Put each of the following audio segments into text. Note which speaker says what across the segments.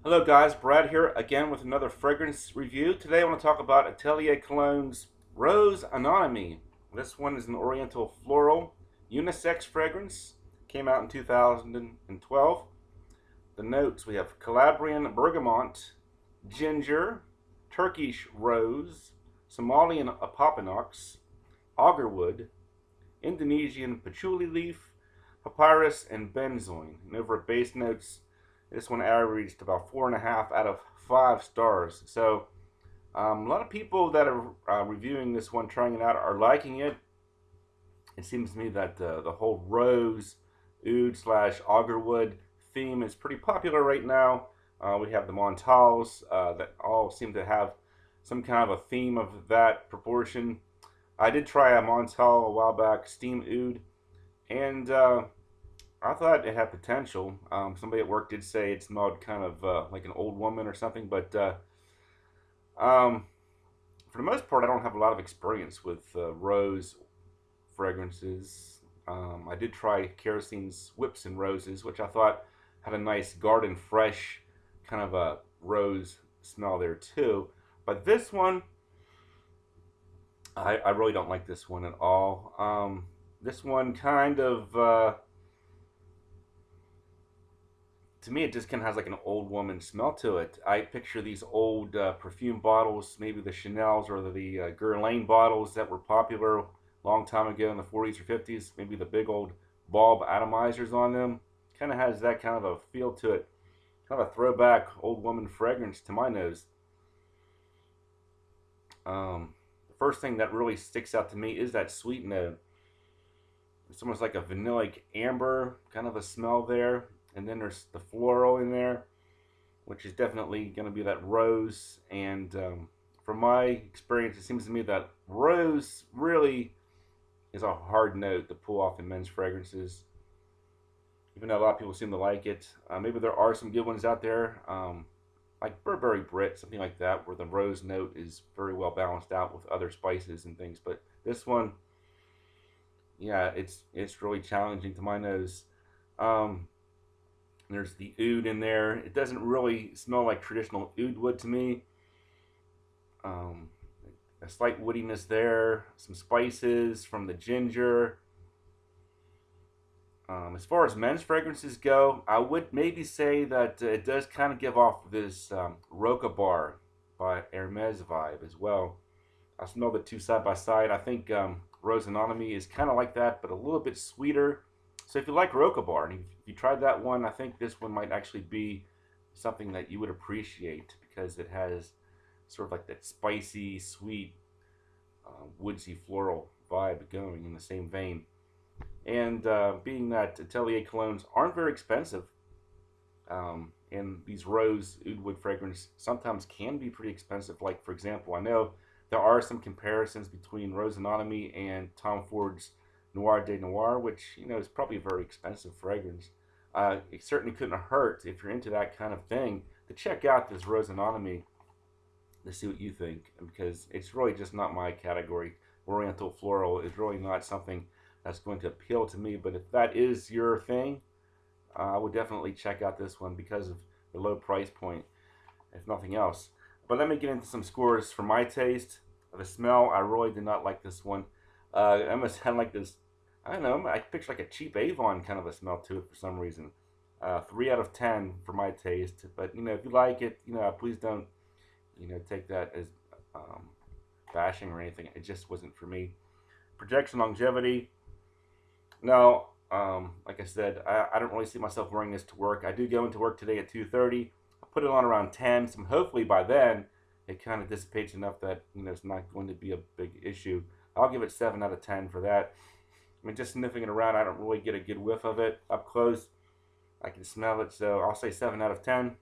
Speaker 1: Hello guys, Brad here again with another fragrance review. Today I want to talk about Atelier Cologne's Rose Anonyme. This one is an oriental floral unisex fragrance. Came out in 2012. The notes we have Calabrian bergamot, ginger, Turkish rose, Somalian apopanox, agarwood, Indonesian patchouli leaf, papyrus, and benzoin. And over at base notes, this one averaged about 4.5 out of 5 stars. So a lot of people that are reviewing this one, trying it out, are liking it. It seems to me that the whole rose, oud slash agarwood theme is pretty popular right now. We have the Montals that all seem to have some kind of a theme of that proportion. I did try a Montal a while back, Steam Oud, and I thought it had potential. Somebody at work did say it smelled kind of like an old woman or something, but um, for the most part, I don't have a lot of experience with rose fragrances. I did try Kerosene's Whips and Roses, which I thought had a nice garden fresh kind of a rose smell there too. But this one, I really don't like this one at all. This one kind of to me, it just kind of has like an old woman smell to it. I picture these old perfume bottles, maybe the Chanel's or the Guerlain bottles that were popular a long time ago in the 40s or 50s. Maybe the big old bulb atomizers on them. Kind of has that kind of a feel to it. Kind of a throwback old woman fragrance to my nose. The first thing that really sticks out to me is that sweet note. It's almost like a vanillic amber kind of a smell there. And then there's the floral in there, which is definitely going to be that rose. And from my experience, it seems to me that rose really is a hard note to pull off in men's fragrances. Even though a lot of people seem to like it, maybe there are some good ones out there, like Burberry Brit, something like that, where the rose note is very well balanced out with other spices and things. But this one, yeah, it's really challenging to my nose. Um, There's the oud in there. It doesn't really smell like traditional oud would to me. Um, a slight woodiness there. Some spices from the ginger. As far as men's fragrances go, I would maybe say that it does kind of give off this Roca Bar by Hermes vibe as well. I smell the two side by side. I think Rose Anonyme is kind of like that, but a little bit sweeter. So if you like Roca Bar, and if you tried that one, I think this one might actually be something that you would appreciate because it has sort of like that spicy, sweet, woodsy, floral vibe going in the same vein. And being that Atelier colognes aren't very expensive, and these rose oud fragrance sometimes can be pretty expensive. Like for example, I know there are some comparisons between Rose Anonyme and Tom Ford's Noir de Noir, which is probably a very expensive fragrance. It certainly couldn't hurt if you're into that kind of thing to check out this Rose Anonyme to see what you think, because it's really just not my category. Oriental floral is really not something that's going to appeal to me. But if that is your thing, I would definitely check out this one because of the low price point, if nothing else. But let me get into some scores for my taste. The smell, I really did not like this one. It almost had like this, I don't know, I picture like a cheap Avon kind of a smell to it for some reason. 3 out of 10 for my taste. But if you like it, please don't, take that as um, bashing or anything. It just wasn't for me. Projection longevity. No, like I said, I don't really see myself wearing this to work. I do go into work today at 2:30. I put it on around 10, so hopefully by then it kind of dissipates enough that it's not going to be a big issue. I'll give it 7 out of 10 for that. I mean, just sniffing it around, I don't really get a good whiff of it up close. I can smell it, so I'll say 7 out of 10.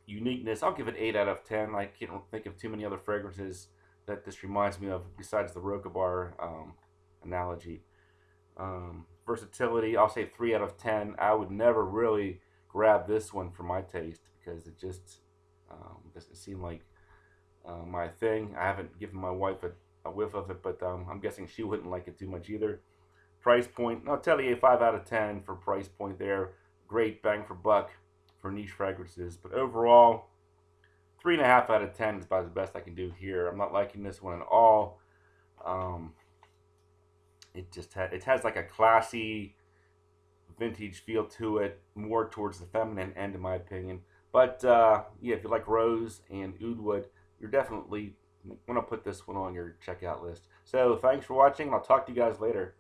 Speaker 1: Uniqueness, I'll give it 8 out of 10. I can't think of too many other fragrances that this reminds me of besides the Roca Bar analogy. Versatility, I'll say 3 out of 10. I would never really grab this one for my taste because it just doesn't seem like my thing. I haven't given my wife a whiff of it, but I'm guessing she wouldn't like it too much either. Price point, I'll tell you 5 out of 10 for price point there. Great bang for buck for niche fragrances. But overall, 3.5 out of 10 is about the best I can do here. I'm not liking this one at all. Um, it has like a classy vintage feel to it, more towards the feminine end, in my opinion. But yeah, if you like rose and oud wood, you're definitely want to put this one on your checkout list. So thanks for watching, and I'll talk to you guys later.